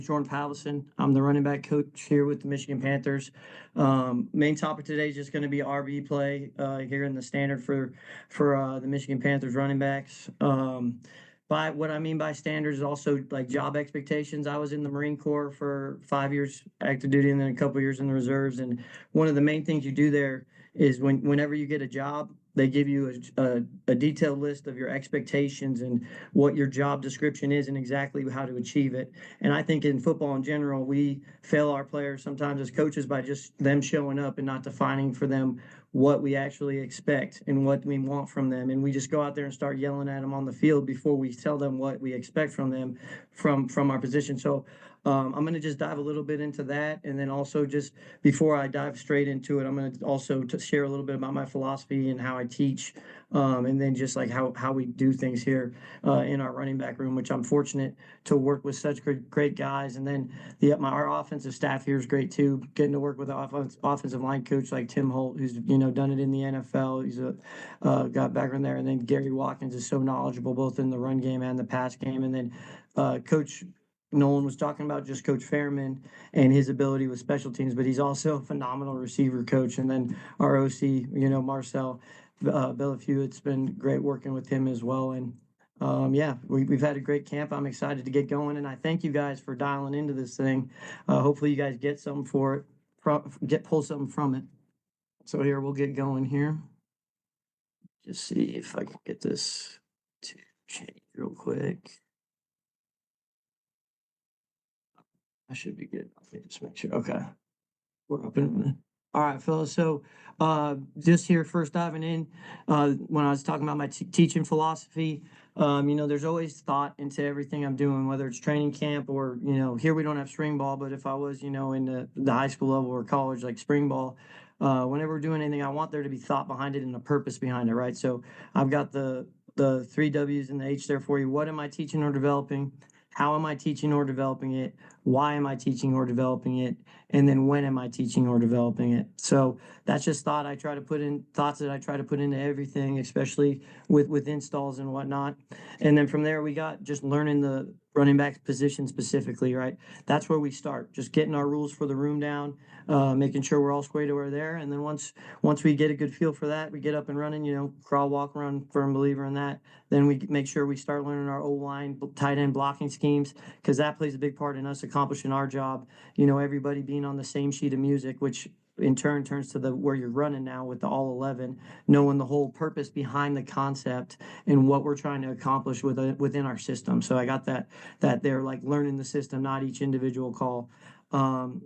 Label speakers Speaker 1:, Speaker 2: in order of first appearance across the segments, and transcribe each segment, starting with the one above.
Speaker 1: Coach Pavlisin. I'm the running back coach here with the Michigan Panthers. Main topic today is just going to be RB play here in the standard for the Michigan Panthers running backs. By what I mean by standards is also like job expectations. I was in the Marine Corps for 5 years active duty and then a couple years in the reserves. And one of the main things you do there is whenever you get a job, they give you a detailed list of your expectations and what your job description is and exactly how to achieve it. And I think in football in general, we fail our players sometimes as coaches by just them showing up and not defining for them what we actually expect and what we want from them. And we just go out there and start yelling at them on the field before we tell them what we expect from them from our position. So I'm going to just dive a little bit into that. And then also just before I dive straight into it, I'm going to also share a little bit about my philosophy and how I teach. And then just like how we do things here in our running back room, which I'm fortunate to work with such great guys. And then our offensive staff here is great too. Getting to work with an offensive line coach like Tim Holt, who's done it in the NFL. He's got background there. And then Gary Watkins is so knowledgeable both in the run game and the pass game. And then Coach Nolan was talking about just Coach Fairman and his ability with special teams, but he's also a phenomenal receiver coach. And then our OC, Marcel Bellefeu, it's been great working with him as well. And we've had a great camp. I'm excited to get going, and I thank you guys for dialing into this thing. Hopefully, you guys get something for it, pull something from it. So here we'll get going here. Just see if I can get this to change real quick. I should be good. Let me just make sure. Okay, we're up and running. All right, fellas. So just here first diving in, when I was talking about my teaching philosophy, there's always thought into everything I'm doing, whether it's training camp or, here we don't have spring ball, but if I was, in the high school level or college, like spring ball, whenever we're doing anything, I want there to be thought behind it and a purpose behind it, right? So I've got the 3 W's and the H there for you. What am I teaching or developing? How am I teaching or developing it? Why am I teaching or developing it? And then when am I teaching or developing it? So that's just thoughts that I try to put into everything, especially with installs and whatnot. And then from there, we got just learning the running back position specifically, right? That's where we start, just getting our rules for the room down, making sure we're all squared away there. And then once we get a good feel for that, we get up and running, crawl, walk, run, firm believer in that. Then we make sure we start learning our O-line, tight end blocking schemes, because that plays a big part in us accomplishing our job. Everybody being on the same sheet of music, which in turn turns to where you're running now with the all 11, knowing the whole purpose behind the concept and what we're trying to accomplish within our system. So I got that they're like learning the system, not each individual call. I'm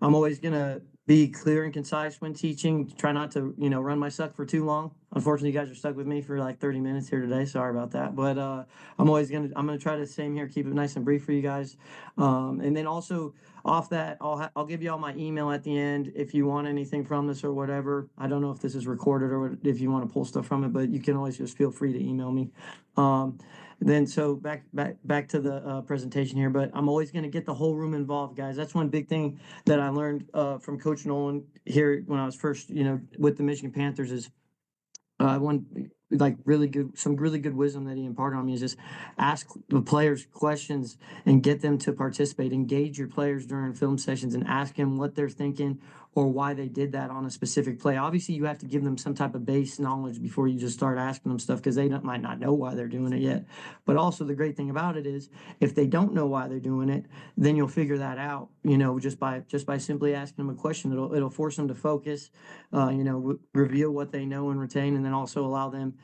Speaker 1: always going to be clear and concise when teaching. Try not to, run my suck for too long. Unfortunately, you guys are stuck with me for like 30 minutes here today. Sorry about that. But I'm going to try the same here, keep it nice and brief for you guys. And then also off that, I'll give you all my email at the end if you want anything from this or whatever. I don't know if this is recorded or if you want to pull stuff from it, but you can always just feel free to email me. Then so back to the presentation here, but I'm always going to get the whole room involved, guys. That's one big thing that I learned from Coach Nolan here when I was first, with the Michigan Panthers is some really good wisdom that he imparted on me is just ask the players questions and get them to participate. Engage your players during film sessions and ask them what they're thinking or why they did that on a specific play. Obviously, you have to give them some type of base knowledge before you just start asking them stuff because they might not know why they're doing it yet. But also the great thing about it is if they don't know why they're doing it, then you'll figure that out, just by simply asking them a question. It'll force them to focus, reveal what they know and retain, and then also allow them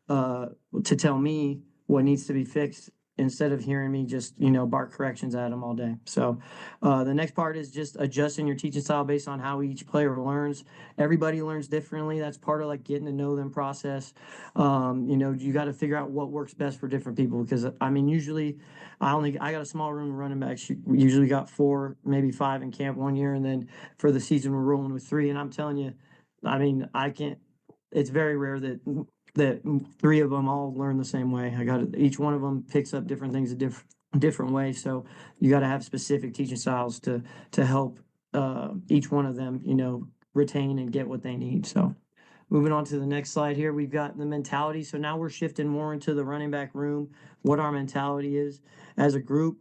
Speaker 1: to tell me what needs to be fixed instead of hearing me just, bark corrections at them all day. So the next part is just adjusting your teaching style based on how each player learns. Everybody learns differently. That's part of like getting to know them process. You got to figure out what works best for different people because usually I got a small room of running backs. We usually got 4, maybe 5 in camp one year. And then for the season, we're rolling with 3. And I'm telling you, it's very rare that 3 of them all learn the same way. Each one of them picks up different things a different way. So you got to have specific teaching styles to help each one of them, retain and get what they need. So moving on to the next slide here, we've got the mentality. So now we're shifting more into the running back room, what our mentality is as a group.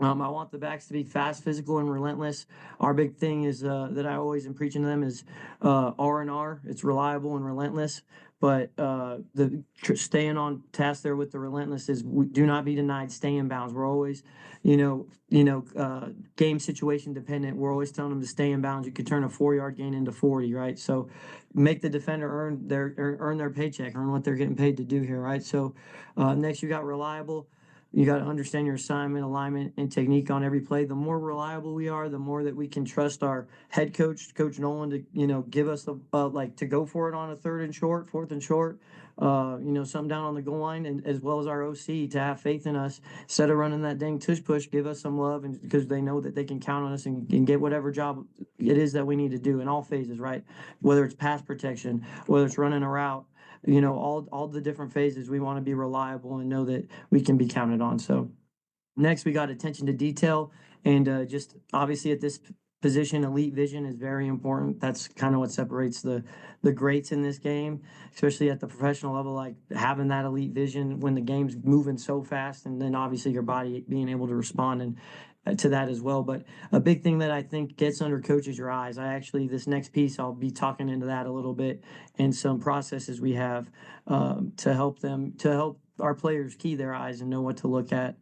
Speaker 1: I want the backs to be fast, physical, and relentless. Our big thing is that I always am preaching to them is R&R. It's reliable and relentless. But staying on task there with the relentless is we do not be denied stay in bounds. We're always, game situation dependent. We're always telling them to stay in bounds. You could turn a 4-yard gain into 40, right? So make the defender earn their paycheck, earn what they're getting paid to do here, right? So next you got reliable. You got to understand your assignment, alignment, and technique on every play. The more reliable we are, the more that we can trust our head coach, Coach Nolan, to give us the to go for it on a 3rd and short, 4th and short, something down on the goal line, and as well as our OC to have faith in us instead of running that dang tush push. Give us some love, and because they know that they can count on us and get whatever job it is that we need to do in all phases, right? Whether it's pass protection, whether it's running a route. All the different phases, we want to be reliable and know that we can be counted on. So next, we got attention to detail, and just obviously at this position, elite vision is very important. That's kind of what separates the greats in this game, especially at the professional level, like having that elite vision when the game's moving so fast, and then obviously your body being able to respond and to that as well. But a big thing that I think gets under coaches your eyes. This next piece, I'll be talking into that a little bit and some processes we have to help our players key their eyes and know what to look at.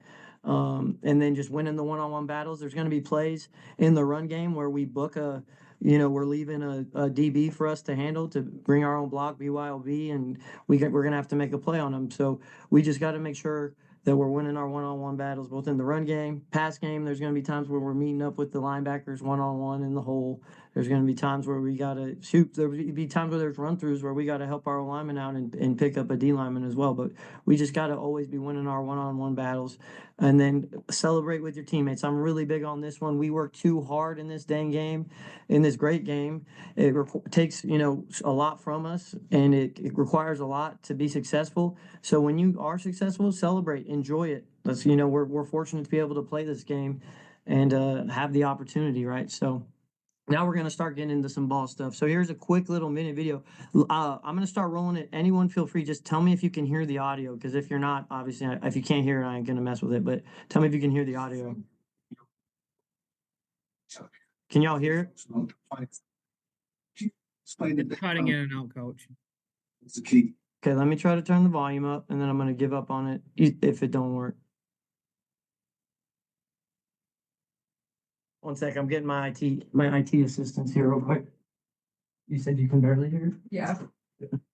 Speaker 1: And then just winning the one-on-one battles. There's going to be plays in the run game where we book we're leaving a DB for us to handle to bring our own block, BYOB, and we're going to have to make a play on them. So we just got to make sure that we're winning our one-on-one battles, both in the run game, pass game. There's going to be times where we're meeting up with the linebackers one-on-one in the hole. There's going to be times where we got to shoot. There'll be times where there's run-throughs where we got to help our lineman out and pick up a D lineman as well. But we just got to always be winning our one-on-one battles and then celebrate with your teammates. I'm really big on this one. We work too hard in this dang game, in this great game. It takes, a lot from us, and it requires a lot to be successful. So when you are successful, celebrate, enjoy it. We're fortunate to be able to play this game and have the opportunity, right? So now we're going to start getting into some ball stuff. So here's a quick little minute video. I'm going to start rolling it. Anyone feel free. Just tell me if you can hear the audio, because if you're not, obviously, if you can't hear it, I ain't going to mess with it. But tell me if you can hear the audio. Can y'all hear it?
Speaker 2: It's cutting in and out, Coach.
Speaker 3: It's the key.
Speaker 1: Okay, let me try to turn the volume up, and then I'm going to give up on it if it don't work. One sec, I'm getting my IT assistants here real quick. You said you can barely hear?
Speaker 2: Yeah.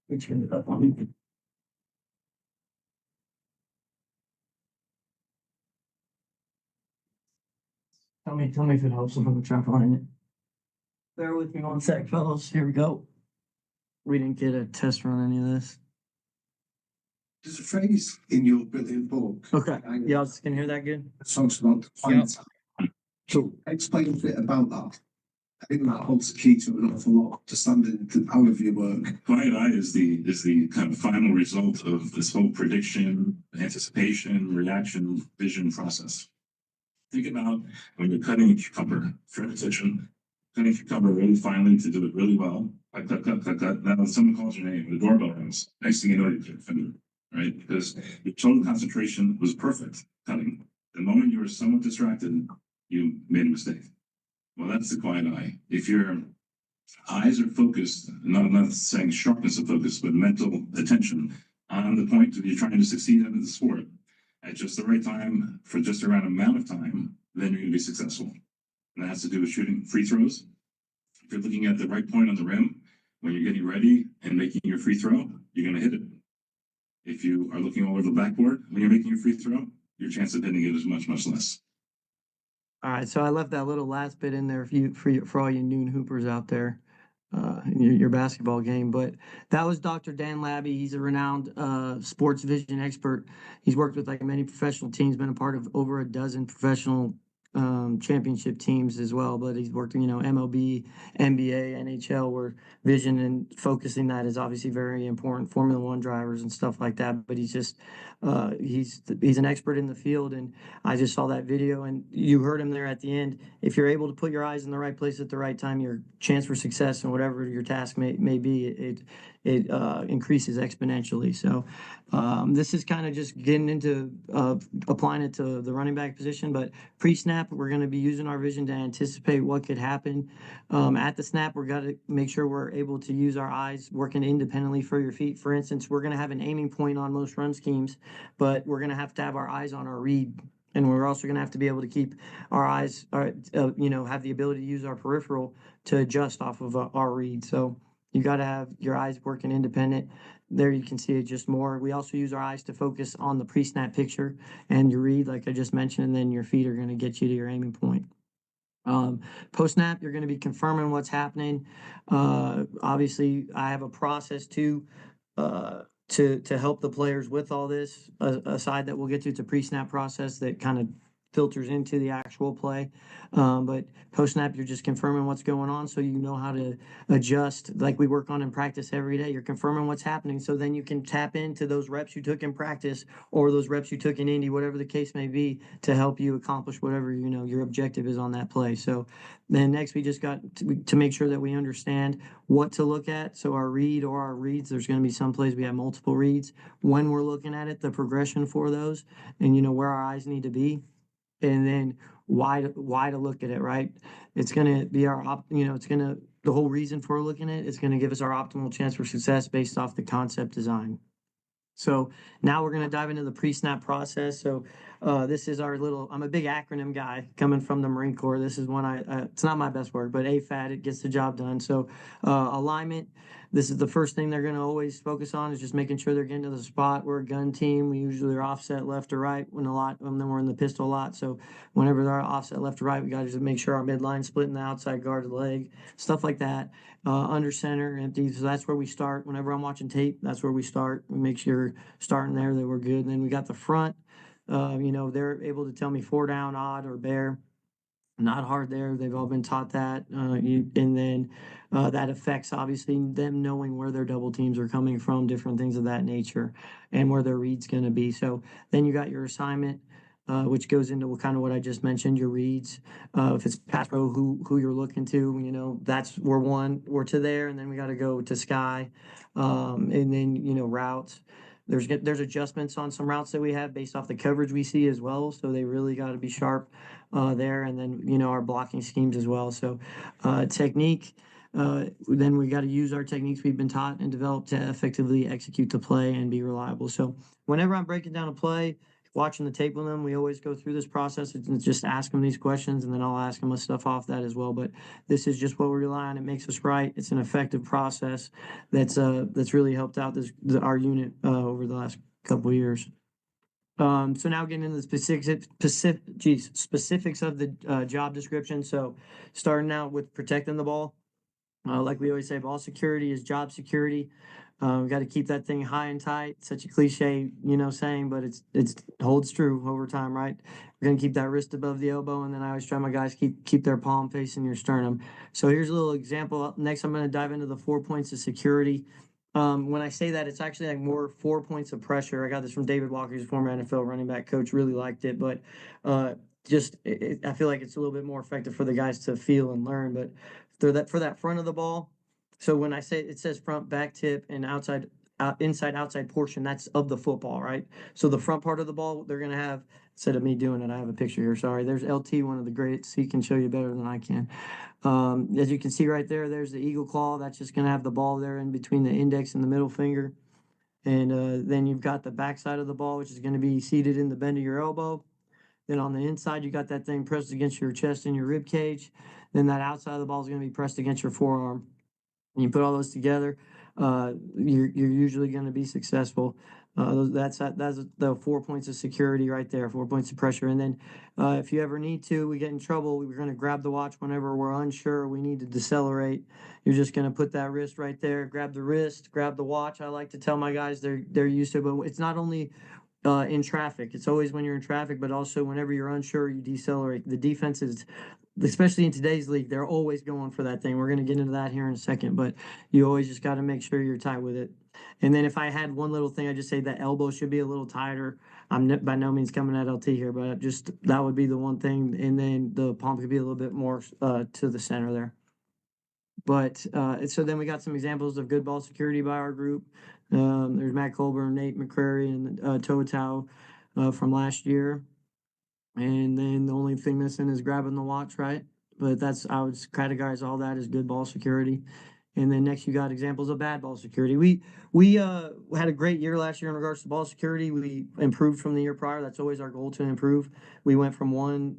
Speaker 1: We turned it up on me. Tell me if it helps. I'm gonna try to find it. Bear with me one sec, fellas. Here we go. We didn't get a test run any of this.
Speaker 3: There's a phrase in your brilliant book.
Speaker 1: Okay. Y'all can hear that good?
Speaker 3: It talks about quiet time. So explain a bit about that. I think that holds the key to an awful lot, understanding the power of your work.
Speaker 4: Quiet eye is the kind of final result of this whole prediction, anticipation, reaction, vision process. Think about when you're cutting a cucumber, for attention, cutting a cucumber really finely to do it really well. Cut. Now someone calls your name, the doorbell rings. Next thing you know, you're offended, right? Because your total concentration was perfect cutting. The moment you were somewhat distracted, you made a mistake. Well, that's the quiet eye. If your eyes are focused, not saying sharpness of focus, but mental attention on the point that you're trying to succeed in the sport at just the right time for just the right amount of time, then you're going to be successful. And that has to do with shooting free throws. If you're looking at the right point on the rim when you're getting ready and making your free throw, you're going to hit it. If you are looking all over the backboard when you're making your free throw, your chance of hitting it is much, much less.
Speaker 1: All right, so I left that little last bit in there for all you noon hoopers out there in your basketball game. But that was Dr. Dan Labby. He's a renowned sports vision expert. He's worked with like many professional teams, been a part of over a dozen professional championship teams as well. But he's worked, MLB, NBA, NHL, where vision and focusing that is obviously very important. Formula One drivers and stuff like that. But he's just he's an expert in the field, and I just saw that video, and you heard him there at the end. If you're able to put your eyes in the right place at the right time, your chance for success and whatever your task may be, it increases exponentially. So this is kind of just getting into applying it to the running back position. But pre-snap, we're going to be using our vision to anticipate what could happen. At the snap, we're got to make sure we're able to use our eyes working independently for your feet. For instance, we're going to have an aiming point on most run schemes, but we're going to have our eyes on our read. And we're also going to have to be able to keep our eyes, have the ability to use our peripheral to adjust off of our read. So you got to have your eyes working independent. There you can see it just more. We also use our eyes to focus on the pre-snap picture and your read, like I just mentioned, and then your feet are going to get you to your aiming point. Post-snap, you're going to be confirming what's happening. Obviously, I have a process to help the players with all this. A side that we'll get to, it's a pre-snap process that kind of filters into the actual play. But post-snap, you're just confirming what's going on so you know how to adjust like we work on in practice every day. You're confirming what's happening so then you can tap into those reps you took in practice or those reps you took in Indy, whatever the case may be, to help you accomplish whatever your objective is on that play. So then next we just got to make sure that we understand what to look at. So our read or our reads, there's going to be some plays we have multiple reads. When we're looking at it, the progression for those and where our eyes need to be. And then why to look at it, right? It's going to be the whole reason for looking at it is going to give us our optimal chance for success based off the concept design. So now we're going to dive into the pre-snap process. So this is I'm a big acronym guy coming from the Marine Corps. This is one it's not my best work, but AFAD, it gets the job done. So alignment, this is the first thing they're going to always focus on is just making sure they're getting to the spot. We're a gun team. We usually are offset left or right and then we're in the pistol a lot. So whenever they're offset left or right, we got to just make sure our midline splitting the outside guard of the leg, stuff like that. Under center, empty. So that's where we start. Whenever I'm watching tape, that's where we start. We make sure starting there that we're good. And then we got the front. They're able to tell me 4 down, odd, or bear. Not hard there. They've all been taught that. And then that affects, obviously, them knowing where their double teams are coming from, different things of that nature, and where their read's going to be. So then you got your assignment, which goes into kind of what I just mentioned, your reads. If it's pass pro, who you're looking to, that's we're to there, and then we got to go to sky, and then routes. There's adjustments on some routes that we have based off the coverage we see as well, so they really got to be sharp there, and then our blocking schemes as well. So technique. Then we got to use our techniques we've been taught and developed to effectively execute the play and be reliable. So whenever I'm breaking down a play, watching the tape with them, we always go through this process and just ask them these questions, and then I'll ask them stuff off that as well. But this is just what we rely on. It makes us right. It's an effective process that's really helped out our unit over the last couple of years. So now getting into the specifics of the job description. So starting out with protecting the ball. Like we always say, ball security is job security. We got to keep that thing high and tight. Such a cliche, saying, but it holds true over time, right? We're gonna keep that wrist above the elbow, and then I always try my guys keep their palm facing your sternum. So here's a little example. Next, I'm gonna dive into the 4 points of security. When I say that, it's actually like more 4 points of pressure. I got this from David Walker, who's a former NFL running back coach. Really liked it, but I feel like it's a little bit more effective for the guys to feel and learn. But for that front of the ball. So when I say it says front, back, tip, and inside, outside portion, that's of the football, right? So the front part of the ball, they're going to have, instead of me doing it, I have a picture here. Sorry. There's LT, one of the greats. He can show you better than I can. As you can see right there, there's the eagle claw. That's just going to have the ball there in between the index and the middle finger. And then you've got the back side of the ball, which is going to be seated in the bend of your elbow. Then on the inside, you got that thing pressed against your chest and your rib cage. Then that outside of the ball is going to be pressed against your forearm. And you put all those together, you're usually going to be successful. That's the 4 points of security right there, 4 points of pressure. And then if you ever need to, we get in trouble, we're going to grab the watch whenever we're unsure, we need to decelerate. You're just going to put that wrist right there, grab the wrist, grab the watch. I like to tell my guys they're used to it, but it's not only in traffic. It's always when you're in traffic, but also whenever you're unsure, you decelerate. The defense is, especially in today's league, they're always going for that thing. We're going to get into that here in a second, but you always just got to make sure you're tight with it. And then if I had one little thing, I just say that elbow should be a little tighter. I'm by no means coming at LT here, but just that would be the one thing. And then the palm could be a little bit more to the center there. So then we got some examples of good ball security by our group. There's Matt Colburn, Nate McCrary, and Toa from last year. And then the only thing missing is grabbing the watch, right? But I would categorize all that as good ball security. And then next you got examples of bad ball security. We had a great year last year in regards to ball security. We improved from the year prior. That's always our goal, to improve. We went from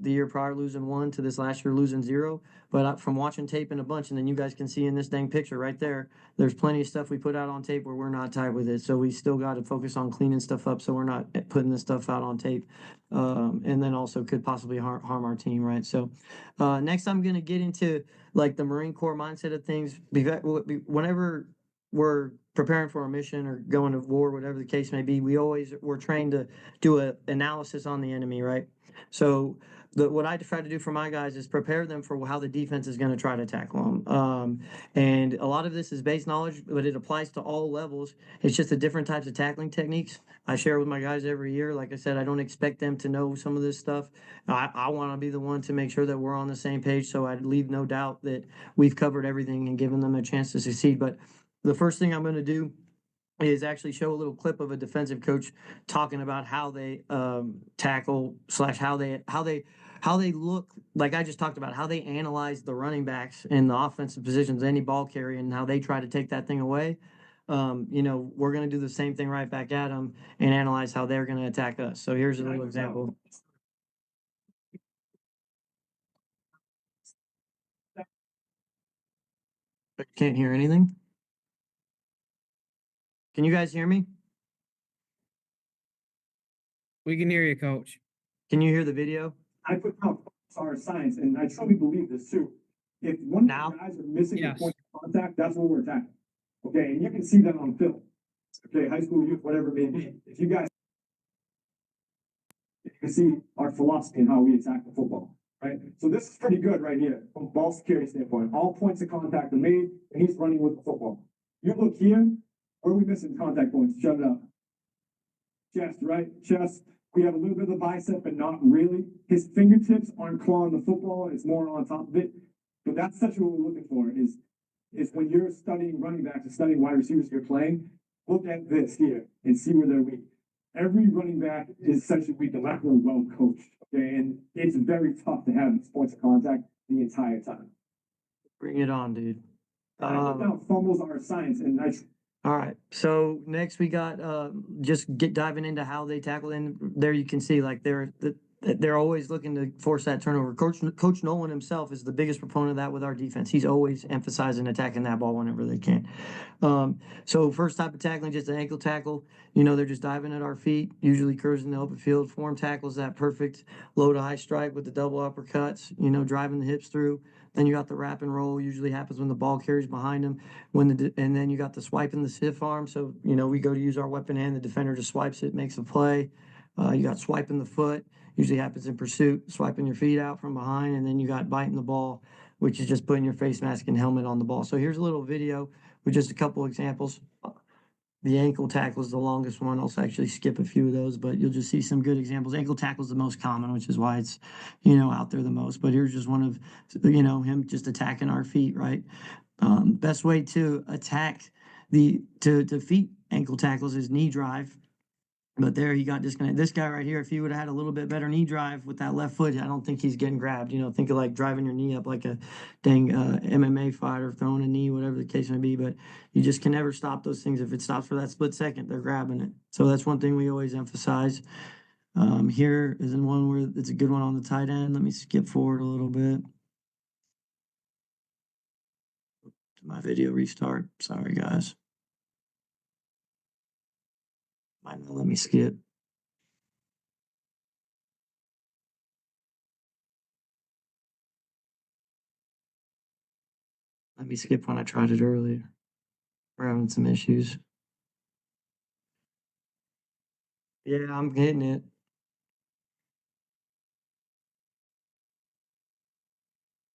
Speaker 1: the year prior losing 1 to this last year losing 0. But from watching tape in a bunch, and then you guys can see in this dang picture right there, there's plenty of stuff we put out on tape where we're not tight with it. So we still got to focus on cleaning stuff up so we're not putting this stuff out on tape. And then also could possibly harm our team, right? So next I'm going to get into like the Marine Corps mindset of things. Whenever we're preparing for a mission or going to war, whatever the case may be, we're trained to do an analysis on the enemy, right? So what I try to do for my guys is prepare them for how the defense is going to try to tackle them. And a lot of this is base knowledge, but it applies to all levels. It's just the different types of tackling techniques I share with my guys every year. Like I said, I don't expect them to know some of this stuff. I want to be the one to make sure that we're on the same page, so I leave no doubt that we've covered everything and given them a chance to succeed. But the first thing I'm going to do is actually show a little clip of a defensive coach talking about how they tackle / how they look. Like I just talked about, how they analyze the running backs in the offensive positions, any ball carry, and how they try to take that thing away. We're going to do the same thing right back at them and analyze how they're going to attack us. So here's a little example. Can't hear anything. Can you guys hear me?
Speaker 2: We can hear you, Coach.
Speaker 1: Can you hear the video?
Speaker 5: I put out our science, and I truly believe this too. If one
Speaker 1: Now?
Speaker 5: of the guys are missing
Speaker 2: Yes.
Speaker 5: a point of contact, that's what we're attacking. Okay, and you can see that on film. Okay, high school youth, whatever it may be. If you guys, you can see our philosophy and how we attack the football. Right, so this is pretty good right here from a ball security standpoint. All points of contact are made, and he's running with the football. You look here, where are we missing contact points? Shut it up. Chest, right? Chest. We have a little bit of the bicep, but not really. His fingertips aren't clawing the football; it's more on top of it. But that's essentially what we're looking for. Is when you're studying running backs and studying wide receivers you're playing, look at this here and see where they're weak. Every running back is essentially weak unless they're well coached. Okay, and it's very tough to have these points of contact the entire time.
Speaker 1: Bring it on, dude.
Speaker 5: Now fumbles are a science, and
Speaker 1: All right. So next we got just diving into how they tackle, and there you can see like they're always looking to force that turnover. Coach Nolan himself is the biggest proponent of that with our defense. He's always emphasizing attacking that ball whenever they can. So first type of tackling, just an ankle tackle. They're just diving at our feet, usually cruising the open field. Form tackles, that perfect low to high strike with the double uppercuts, driving the hips through. Then you got the wrap and roll, usually happens when the ball carries behind them. And then you got the swipe and the stiff arm. So, we go to use our weapon hand, the defender just swipes it, makes a play. You got swiping the foot, usually happens in pursuit, swiping your feet out from behind. And then you got biting the ball, which is just putting your face mask and helmet on the ball. So here's a little video with just a couple examples. The ankle tackle is the longest one. I'll actually skip a few of those, but you'll just see some good examples. Ankle tackle is the most common, which is why it's, out there the most. But here's just one of, him just attacking our feet, right? Best way to attack to defeat ankle tackles is knee drive. But there he got disconnected. This guy right here, if he would have had a little bit better knee drive with that left foot, I don't think he's getting grabbed. Think of like driving your knee up like a dang MMA fighter, throwing a knee, whatever the case may be. But you just can never stop those things. If it stops for that split second, they're grabbing it. So that's one thing we always emphasize. Here is in one where it's a good one on the tight end. Let me skip forward a little bit. My video restart. Sorry, guys. Might not let me skip. Let me skip when I tried it earlier. We're having some issues. Yeah, I'm hitting it.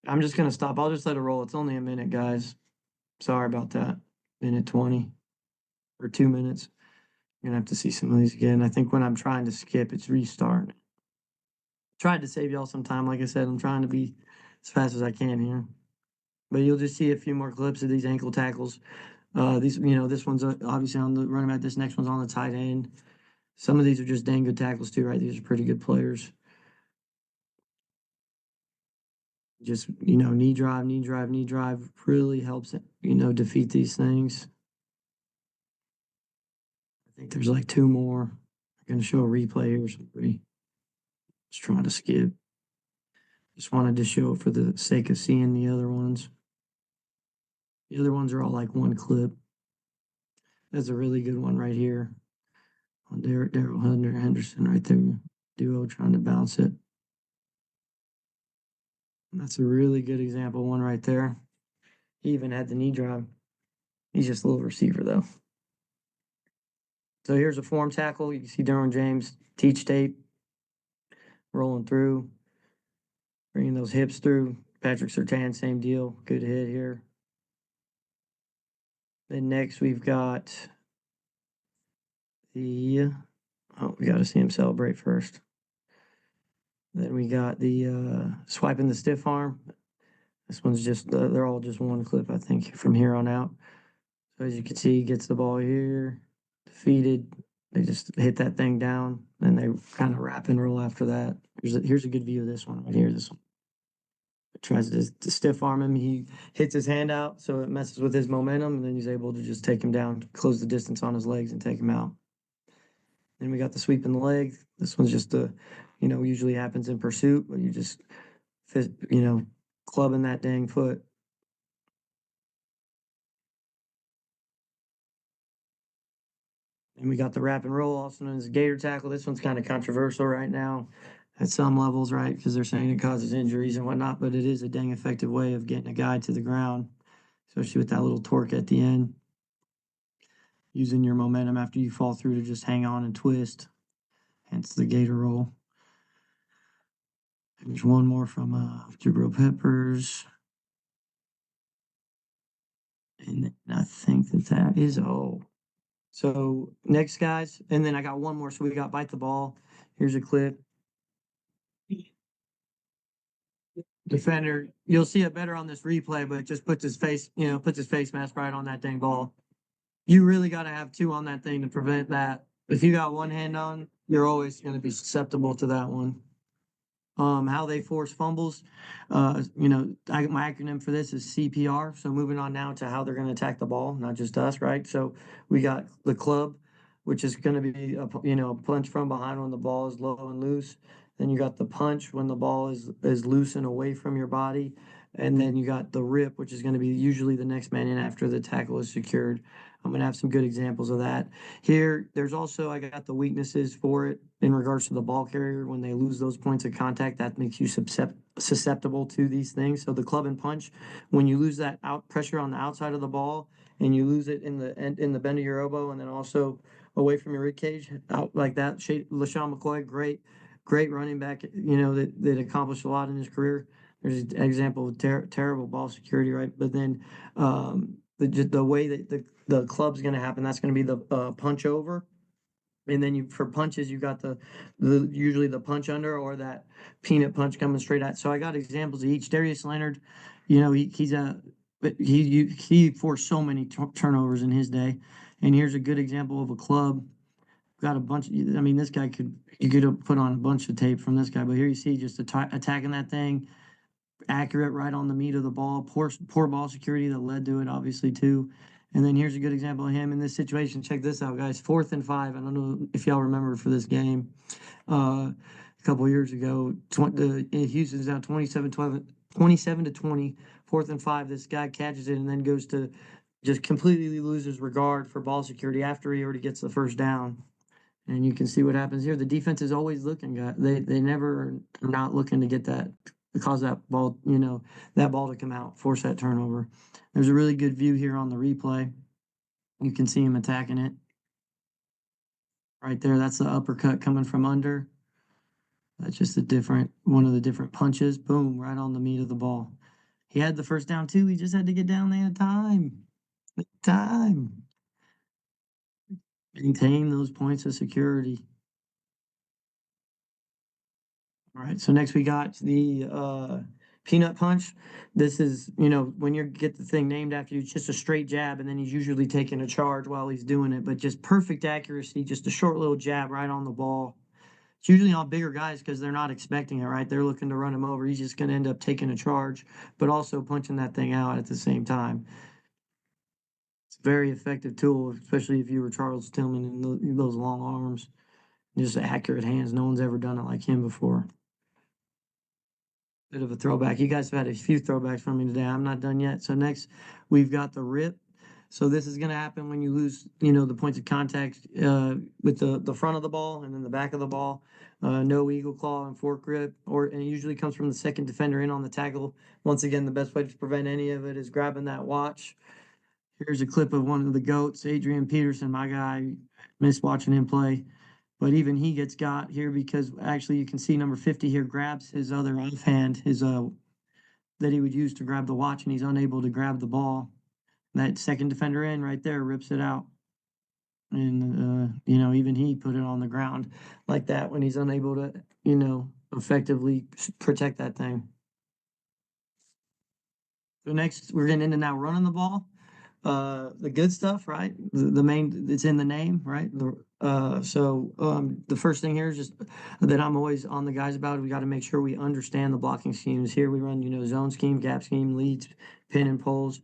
Speaker 1: I'm just going to stop. I'll just let it roll. It's only a minute, guys. Sorry about that. Minute 20 or 2 minutes. You're going to have to see some of these again. I think when I'm trying to skip, it's restarting. Tried to save y'all some time. Like I said, I'm trying to be as fast as I can here. but you'll just see a few more clips of these ankle tackles. These, this one's obviously on the running back. This next one's on the tight end. Some of these are just dang good tackles too, right? These are pretty good players. Just, knee drive, knee drive, knee drive really helps, defeat these things. I think there's like two more. I'm going to show a replay here. Somebody just trying to skip. Just wanted to show it for the sake of seeing the other ones. The other ones are all like one clip. That's a really good one right here. On Daryl Henderson right there. Duo trying to bounce it. That's a really good example one right there. He even had the knee drive. He's just a little receiver though. So here's a form tackle. You can see Derwin James teach tape. Rolling through. Bringing those hips through. Patrick Surtain, same deal. Good hit here. Then next we've got we got to see him celebrate first. Then we got the swiping the stiff arm. This one's just, they're all just one clip, I think, from here on out. So as you can see, he gets the ball here, defeated. They just hit that thing down, and they kind of wrap and roll after that. Here's a good view of this one right here. This one. It tries to stiff arm him. He hits his hand out, so it messes with his momentum, and then he's able to just take him down, close the distance on his legs, and take him out. Then we got the sweep in the leg. This one's just usually happens in pursuit, but you just, clubbing that dang foot. And we got the wrap and roll, also known as gator tackle. This one's kind of controversial right now at some levels, right? Because they're saying it causes injuries and whatnot, but it is a dang effective way of getting a guy to the ground, especially with that little torque at the end. Using your momentum after you fall through to just hang on and twist, hence the gator roll. There's one more from Jabril Peppers. And I think that is all. So next, guys, and then I got one more. So we got bite the ball. Here's a clip. Defender, you'll see it better on this replay, but it just puts his face mask right on that dang ball. You really got to have two on that thing to prevent that. If you got one hand on, you're always going to be susceptible to that one. How they force fumbles. My acronym for this is CPR. So moving on now to how they're going to attack the ball, not just us, right? So we got the club, which is going to be a punch from behind when the ball is low and loose. Then you got the punch when the ball is loose and away from your body. And then you got the rip, which is going to be usually the next man in after the tackle is secured. I'm going to have some good examples of that. Here, there's also, I got the weaknesses for it in regards to the ball carrier. When they lose those points of contact, that makes you susceptible to these things. So the club and punch, when you lose that out pressure on the outside of the ball and you lose it in the bend of your elbow and then also away from your rib cage, out like that. LaShawn McCoy, great running back, that accomplished a lot in his career. There's an example of terrible ball security, right? But then the way that the club's going to happen, that's going to be the punch over. And then for punches, you got the usually the punch under or that peanut punch coming straight at. So I got examples of each. Darius Leonard, he forced so many turnovers in his day. And here's a good example of a club. Got a bunch. This guy you could have put on a bunch of tape from this guy, but here you see just attacking that thing, accurate right on the meat of the ball. Poor ball security that led to it, obviously too. And then here's a good example of him in this situation. Check this out, guys. 4th and 5. I don't know if y'all remember for this game. A couple of years ago, Houston's down 27-20. 4th and 5. This guy catches it and then goes to just completely loses regard for ball security after he already gets the first down. And you can see what happens here. The defense is always looking. They never are not looking to get that, to cause that ball, that ball to come out, force that turnover. There's a really good view here on the replay. You can see him attacking it. Right there, that's the uppercut coming from under. That's just one of the different punches. Boom, right on the meat of the ball. He had the first down too. He just had to get down there in time. Maintain those points of security. All right, so next we got the peanut punch. This is, when you get the thing named after you, it's just a straight jab, and then he's usually taking a charge while he's doing it, but just perfect accuracy, just a short little jab right on the ball. It's usually on bigger guys because they're not expecting it, right? They're looking to run him over. He's just going to end up taking a charge, but also punching that thing out at the same time. It's a very effective tool, especially if you were Charles Tillman and those long arms, just accurate hands. No one's ever done it like him before. Bit of a throwback. You guys have had a few throwbacks from me today. I'm not done yet. So next, we've got the rip. So this is going to happen when you lose, the points of contact with the front of the ball and then the back of the ball. No eagle claw and fork grip, and it usually comes from the second defender in on the tackle. Once again, the best way to prevent any of it is grabbing that watch. Here's a clip of one of the GOATs, Adrian Peterson, my guy. Miss watching him play. But even he gets got here because actually you can see number 50 here grabs his other offhand, that he would use to grab the watch, and he's unable to grab the ball. That second defender in right there rips it out. And, even he put it on the ground like that when he's unable to, effectively protect that thing. So next, we're getting into now running the ball. The good stuff, right? The main, it's in the name, right? The first thing here is just that I'm always on the guys about. We got to make sure we understand the blocking schemes. Here we run, zone scheme, gap scheme, leads, pin and pulls.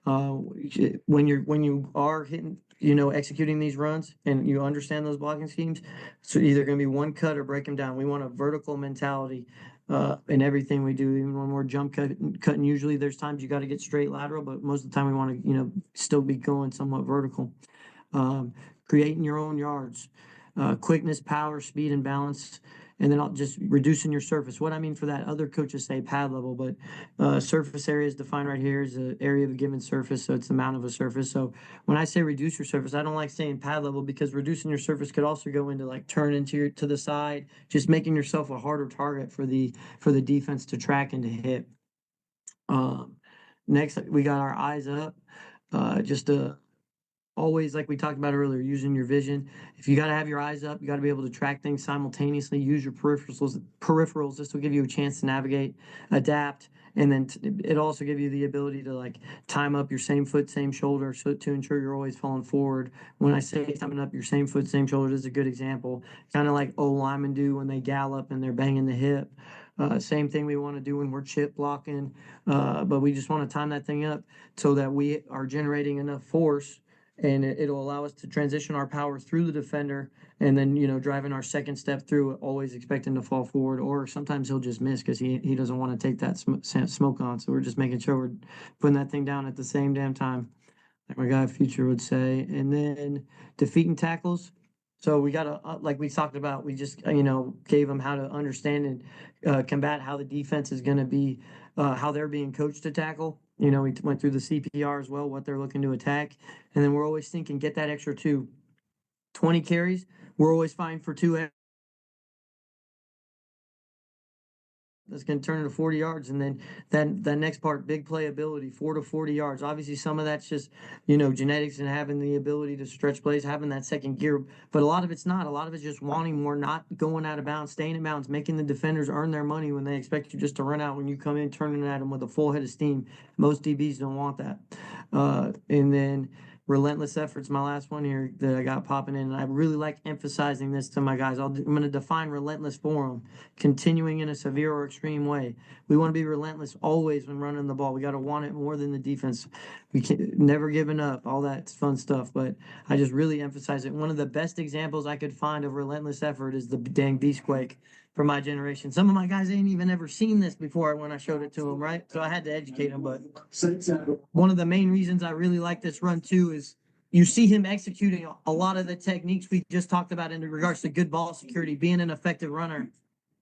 Speaker 1: When you are hitting, executing these runs and you understand those blocking schemes, so either going to be one cut or break them down. We want a vertical mentality in everything we do. Even when we're cutting, usually there's times you got to get straight lateral, but most of the time we want to, still be going somewhat vertical. Creating your own yards, quickness, power, speed, and balance. And then just reducing your surface. What I mean for that, other coaches say pad level, but surface area is defined right here as an area of a given surface. So it's the amount of a surface. So when I say reduce your surface, I don't like saying pad level because reducing your surface could also go into like turn into to the side, just making yourself a harder target for the defense to track and to hit. Next, we got our eyes up. Always, like we talked about earlier, using your vision. If you got to have your eyes up, you got to be able to track things simultaneously. Use your peripherals. This will give you a chance to navigate, adapt, and then it also give you the ability to like time up your same foot, same shoulder, so to ensure you're always falling forward. When I say timing up your same foot, same shoulder, this is a good example. Kind of like linemen do when they gallop and they're banging the hip. Same thing we want to do when we're chip blocking, but we just want to time that thing up so that we are generating enough force. And it'll allow us to transition our power through the defender and then, driving our second step through it, always expecting to fall forward, or sometimes he'll just miss because he doesn't want to take that smoke on. So we're just making sure we're putting that thing down at the same damn time, like my guy Future would say. And then defeating tackles. So we got to, like we talked about, we just, gave them how to understand and combat how the defense is going to be, how they're being coached to tackle. We went through the CPR as well, what they're looking to attack. And then we're always thinking, get that extra 20 carries. We're always fine for 2. That's going to turn into 40 yards. And then that next part, big playability, 4 to 40 yards. Obviously, some of that's just, genetics and having the ability to stretch plays, having that second gear. But a lot of it's not. A lot of it's just wanting more, not going out of bounds, staying in bounds, making the defenders earn their money when they expect you just to run out when you come in, turning at them with a full head of steam. Most DBs don't want that. And then relentless efforts, my last one here that I got popping in. And I really like emphasizing this to my guys. I'm going to define relentless for them. Continuing in a severe or extreme way. We want to be relentless always when running the ball. We got to want it more than the defense. We can't, never giving up, all that fun stuff. But I just really emphasize it. One of the best examples I could find of relentless effort is the dang Beastquake for my generation. Some of my guys ain't even ever seen this before when I showed it to them, right? So I had to educate them. But one of the main reasons I really like this run too is you see him executing a lot of the techniques we just talked about in regards to good ball security, being an effective runner.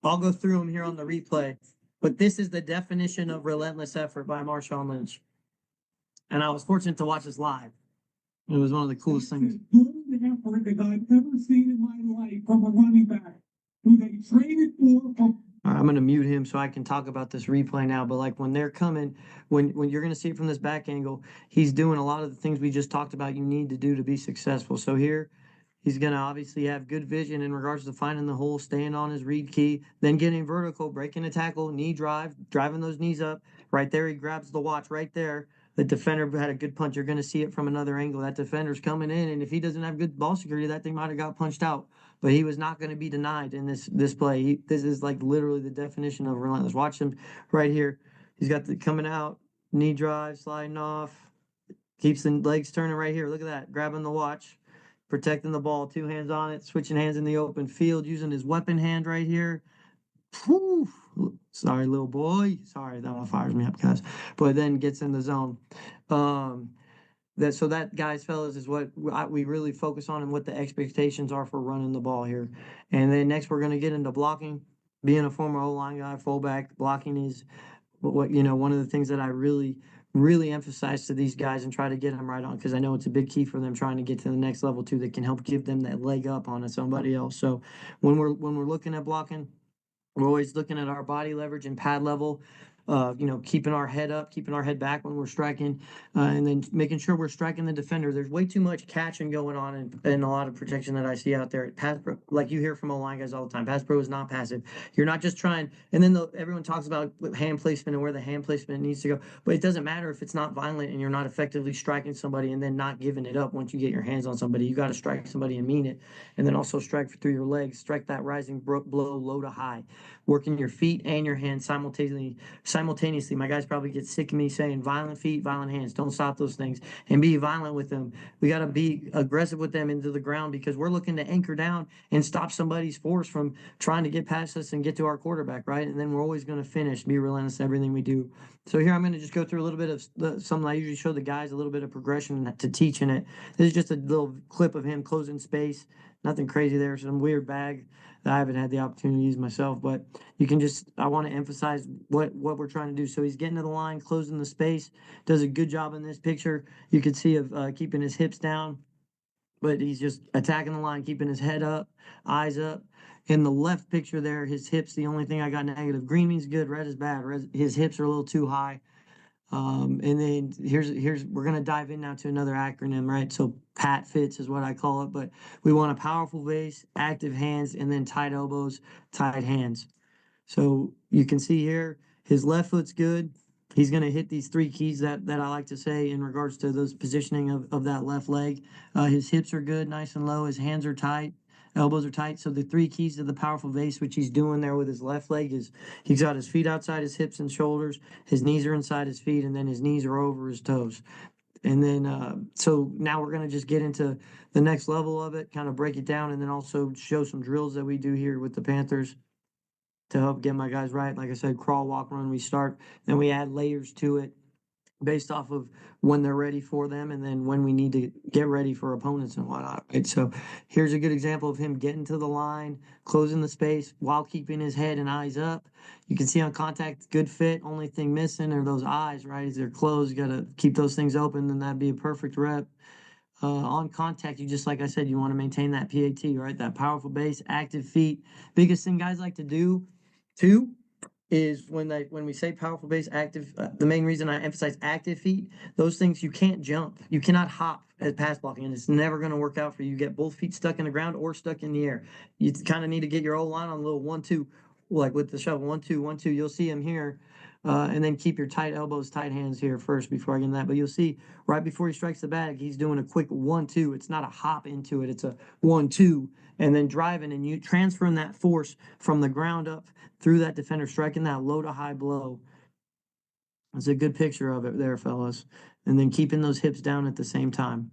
Speaker 1: I'll go through them here on the replay, but this is the definition of relentless effort by Marshawn Lynch. And I was fortunate to watch this live. It was one of the coolest things.
Speaker 5: Effort that I've ever seen in my life from a running back who they traded for.
Speaker 1: All right, I'm going to mute him so I can talk about this replay now. But like when they're coming, when you're going to see it from this back angle, he's doing a lot of the things we just talked about you need to do to be successful. So here, He's going to obviously have good vision in regards to finding the hole, staying on his read key, then getting vertical, breaking a tackle, knee drive, driving those knees up. Right there, he grabs the watch right there. The defender had a good punch. You're going to see it from another angle. That defender's coming in, and if he doesn't have good ball security, that thing might have got punched out. But he was not going to be denied in this play. This is like literally the definition of relentless. Watch him right here. He's got the coming out, knee drive, sliding off, keeps the legs turning right here. Look at that, grabbing the watch, protecting the ball, 2 hands on it, switching hands in the open field, using his weapon hand right here. Whew. Sorry, little boy. Sorry, that one fires me up, guys. But then gets in the zone. That, guys, fellas, is what we really focus on and what the expectations are for running the ball here. And then next, we're going to get into blocking. Being a former O-line guy, fullback, blocking is one of the things that I really emphasize to these guys and try to get them right on, because I know it's a big key for them trying to get to the next level too, that can help give them that leg up on somebody else. So when we're looking at blocking, we're always looking at our body leverage and pad level, keeping our head up, keeping our head back when we're striking, and then making sure we're striking the defender. There's way too much catching going on in a lot of protection that I see out there. Pass pro, like you hear from O-line guys all the time, pass pro is not passive. You're not just trying, and then everyone talks about hand placement and where the hand placement needs to go, but it doesn't matter if it's not violent and you're not effectively striking somebody and then not giving it up once you get your hands on somebody. You got to strike somebody and mean it, and then also strike through your legs, strike that rising blow low to high, working your feet and your hands simultaneously. My guys probably get sick of me saying violent feet, violent hands. Don't stop those things and be violent with them. We got to be aggressive with them into the ground, because we're looking to anchor down and stop somebody's force from trying to get past us and get to our quarterback, right? And then we're always going to finish, be relentless in everything we do. So here I'm going to just go through a little bit of something I usually show the guys, a little bit of progression to teaching it. This is just a little clip of him closing space. Nothing crazy there. Some weird bag that I haven't had the opportunity to use myself, but I want to emphasize what we're trying to do. So he's getting to the line, closing the space, does a good job in this picture. You can see of keeping his hips down, but he's just attacking the line, keeping his head up, eyes up. In the left picture there, his hips, the only thing I got negative. Green means good, red is bad. His hips are a little too high. And then we're going to dive in now to another acronym, right? So PAT fits is what I call it, but we want a powerful base, active hands, and then tight elbows, tight hands. So you can see here, his left foot's good. He's going to hit these 3 keys that I like to say in regards to those positioning of that left leg. His hips are good, nice and low. His hands are tight. Elbows are tight. So the 3 keys to the powerful base, which he's doing there with his left leg, is he's got his feet outside his hips and shoulders. His knees are inside his feet, and then his knees are over his toes. And then, so now we're going to just get into the next level of it, kind of break it down, and then also show some drills that we do here with the Panthers to help get my guys right. Like I said, crawl, walk, run, we start. Then we add layers to it based off of when they're ready for them, and then when we need to get ready for opponents and whatnot, right? So here's a good example of him getting to the line, closing the space while keeping his head and eyes up. You can see on contact, good fit. Only thing missing are those eyes, right? As they're closed, you got to keep those things open, and that'd be a perfect rep. On contact, like I said, you want to maintain that PAT, right? That powerful base, active feet. Biggest thing guys like to do too is when we say powerful base, active, the main reason I emphasize active feet, those things, you can't jump. You cannot hop as pass blocking, and it's never going to work out for you. You get both feet stuck in the ground or stuck in the air. You kind of need to get your O-line on a little 1-2, like with the shovel, 1-2, 1-2. You'll see him here. And then keep your tight elbows, tight hands here first before I get in that. But you'll see right before he strikes the bag, he's doing a quick 1-2. It's not a hop into it. It's a 1-2, and then driving, and you transferring that force from the ground up through that defender, striking that low to high blow. That's a good picture of it there, fellas. And then keeping those hips down at the same time.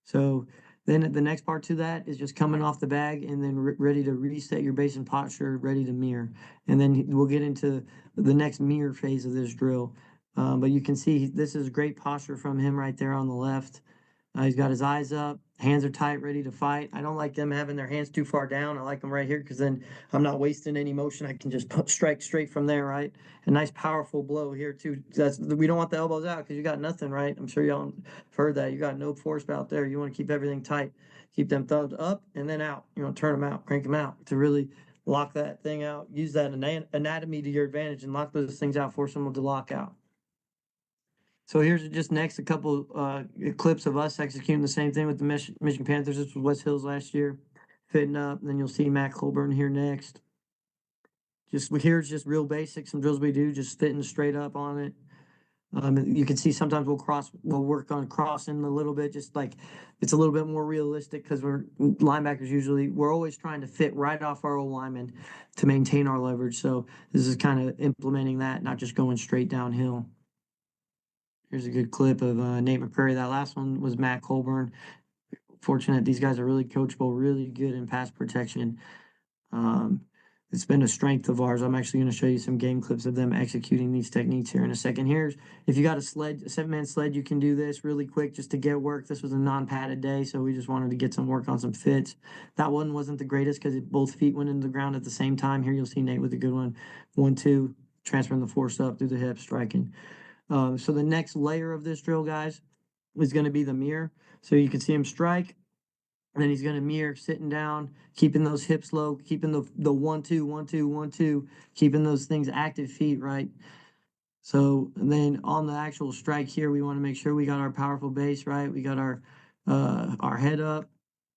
Speaker 1: So then the next part to that is just coming off the bag and then ready to reset your base and posture, ready to mirror. And then we'll get into the next mirror phase of this drill. But you can see this is great posture from him right there on the left. He's got his eyes up, hands are tight, ready to fight. I don't like them having their hands too far down. I like them right here, because then I'm not wasting any motion. I can just strike straight from there, right? A nice powerful blow here too. We don't want the elbows out, because you got nothing, right? I'm sure y'all have heard that. You got no force out there. You want to keep everything tight. Keep them thumbs up and then out. Turn them out, crank them out to really lock that thing out. Use that anatomy to your advantage and lock those things out, force them to lock out. So here's just next a couple clips of us executing the same thing with the Michigan Panthers. This was West Hills last year, fitting up. And then you'll see Matt Colburn here next. Here's just real basic, some drills we do, just fitting straight up on it. You can see sometimes we'll work on crossing a little bit, just like it's a little bit more realistic because we're always trying to fit right off our old lineman to maintain our leverage. So this is kind of implementing that, not just going straight downhill. Here's a good clip of Nate McCrary. That last one was Matt Colburn. Fortunate, these guys are really coachable, really good in pass protection. It's been a strength of ours. I'm actually going to show you some game clips of them executing these techniques here in a second. If you got a 7-man sled, you can do this really quick just to get work. This was a non-padded day, so we just wanted to get some work on some fits. That one wasn't the greatest because both feet went into the ground at the same time. Here you'll see Nate with a good one. 1-2, transferring the force up through the hip, striking. So the next layer of this drill, guys, is going to be the mirror. So you can see him strike. And then he's going to mirror sitting down, keeping those hips low, keeping the 1-2, 1-2, 1-2, keeping those things active feet, right? So and then on the actual strike here, we want to make sure we got our powerful base, right? We got our head up.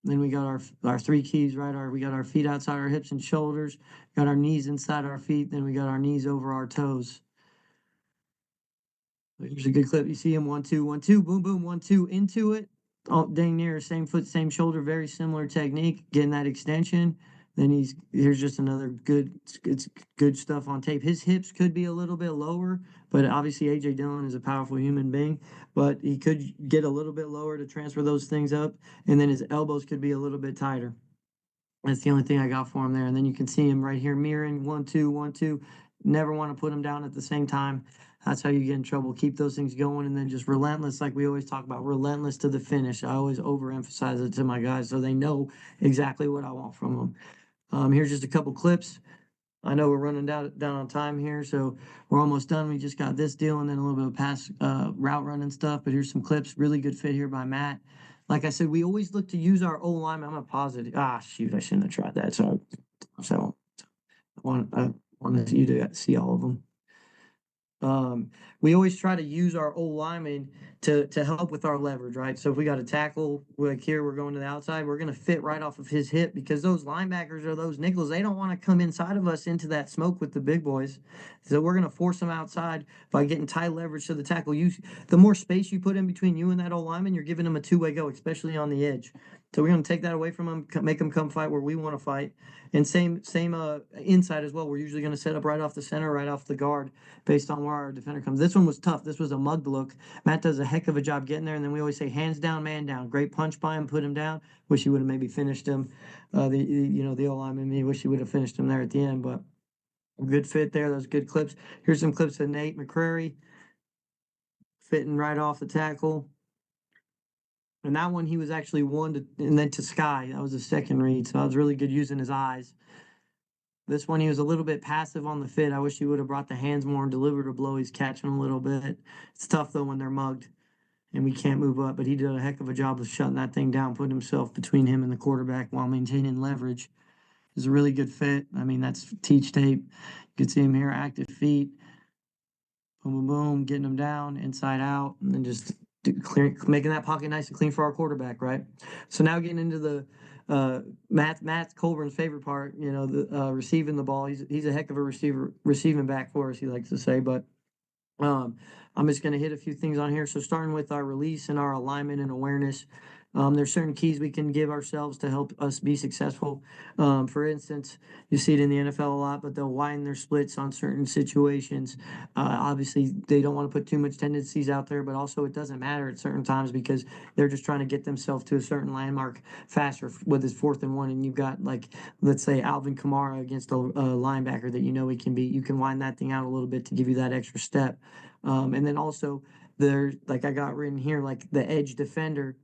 Speaker 1: Then we got our 3 keys, right? We got our feet outside our hips and shoulders, got our knees inside our feet, then we got our knees over our toes. Here's a good clip. You see him 1-2, 1-2, boom, boom, 1-2 into it. Oh, dang near same foot, same shoulder, very similar technique, getting that extension. Then here's just another it's good stuff on tape. His hips could be a little bit lower, but obviously AJ Dillon is a powerful human being, but he could get a little bit lower to transfer those things up, and then his elbows could be a little bit tighter. That's the only thing I got for him there. And then you can see him right here mirroring 1-2, 1-2. Never want to put him down at the same time. That's how you get in trouble. Keep those things going and then just relentless, like we always talk about, relentless to the finish. I always overemphasize it to my guys so they know exactly what I want from them. Here's just a couple clips. I know we're running down on time here, so we're almost done. We just got this deal and then a little bit of pass route running stuff. But here's some clips. Really good fit here by Matt. Like I said, we always look to use our O line. I'm gonna pause it. Shoot, I shouldn't have tried that. So I wanted you to see all of them. We always try to use our old lineman to help with our leverage, right? So if we got a tackle, like here, we're going to the outside, we're going to fit right off of his hip because those linebackers or those nickels, they don't want to come inside of us into that smoke with the big boys. So we're going to force them outside by getting tight leverage to the tackle. The more space you put in between you and that old lineman, you're giving them a two-way go, especially on the edge. So we're going to take that away from them, make them come fight where we want to fight. And same inside as well. We're usually going to set up right off the center, right off the guard, based on where our defender comes. This one was tough. This was a mug look. Matt does a heck of a job getting there, and then we always say hands down, man down. Great punch by him, put him down. Wish he would have maybe finished him. The O lineman, me wish he would have finished him there at the end, but good fit there. Those good clips. Here's some clips of Nate McCrary fitting right off the tackle. And that one he was actually and then to Sky. That was the second read. So that was really good using his eyes. This one he was a little bit passive on the fit. I wish he would have brought the hands more and delivered a blow. He's catching a little bit. It's tough though when they're mugged and we can't move up. But he did a heck of a job of shutting that thing down, putting himself between him and the quarterback while maintaining leverage. It's a really good fit. I mean, that's teach tape. You can see him here, active feet. Boom, boom, boom, getting them down, inside out, and then just making that pocket nice and clean for our quarterback, right? So now getting into the Matt Colburn's favorite part, the receiving the ball. He's a heck of a receiving back for us, he likes to say. But I'm just going to hit a few things on here. So starting with our release and our alignment and awareness. There's certain keys we can give ourselves to help us be successful. For instance, you see it in the NFL a lot, but they'll widen their splits on certain situations. Obviously, they don't want to put too much tendencies out there, but also it doesn't matter at certain times because they're just trying to get themselves to a certain landmark faster with his 4th and 1. And you've got, like, let's say Alvin Kamara against a linebacker that he can beat. You can wind that thing out a little bit to give you that extra step. And then also, there's, like I got written here, like the edge defender.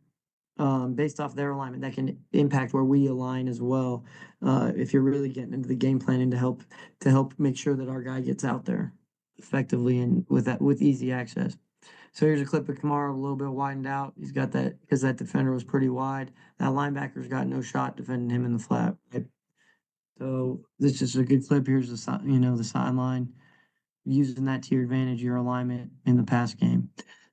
Speaker 1: Based off their alignment, that can impact where we align as well. If you're really getting into the game planning to help make sure that our guy gets out there effectively and with easy access. So here's a clip of Kamara a little bit widened out. He's got that because that defender was pretty wide. That linebacker's got no shot defending him in the flat. Right? So this is a good clip. Here's the sideline, using that to your advantage, your alignment in the pass game.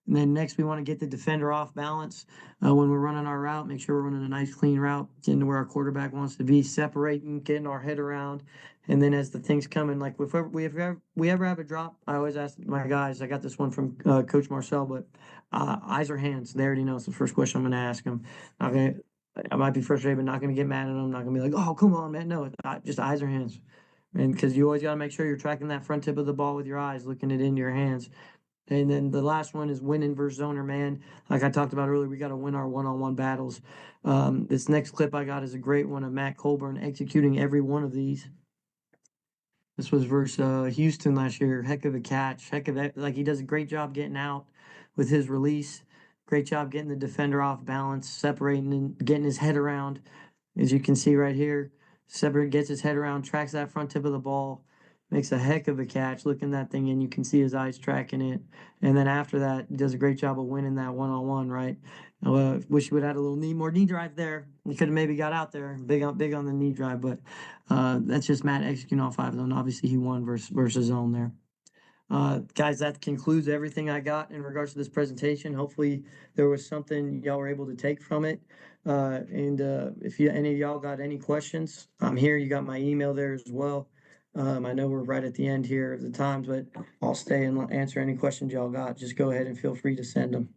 Speaker 1: And then next, we want to get the defender off balance when we're running our route. Make sure we're running a nice, clean route, getting to where our quarterback wants to be, separating, getting our head around. And then as the things coming, like if we ever have a drop, I always ask my guys. I got this one from Coach Marcel, but eyes or hands. They already know it's the first question I'm going to ask them. I might be frustrated, but not going to get mad at them. Not going to be like, "Oh, come on, man." No, just eyes or hands. And because you always got to make sure you're tracking that front tip of the ball with your eyes, looking it into your hands. And then the last one is winning versus zone or man. Like I talked about earlier, we got to win our one-on-one battles. This next clip I got is a great one of Matt Colburn executing every one of these. This was versus Houston last year. Heck of a catch. Heck of that. Like he does a great job getting out with his release. Great job getting the defender off balance, separating and getting his head around. As you can see right here, Separate gets his head around, tracks that front tip of the ball, makes a heck of a catch, looking that thing in. You can see his eyes tracking it. And then after that, he does a great job of winning that one-on-one, right? Wish he would have had a little more knee drive there. He could have maybe got out there, big on the knee drive, but that's just Matt executing all 5 of them. Obviously, he won versus zone there. Guys, that concludes everything I got in regards to this presentation. Hopefully there was something y'all were able to take from it. And if any of y'all got any questions, I'm here. You got my email there as well. I know we're right at the end here of the times, but I'll stay and answer any questions y'all got. Just go ahead and feel free to send them.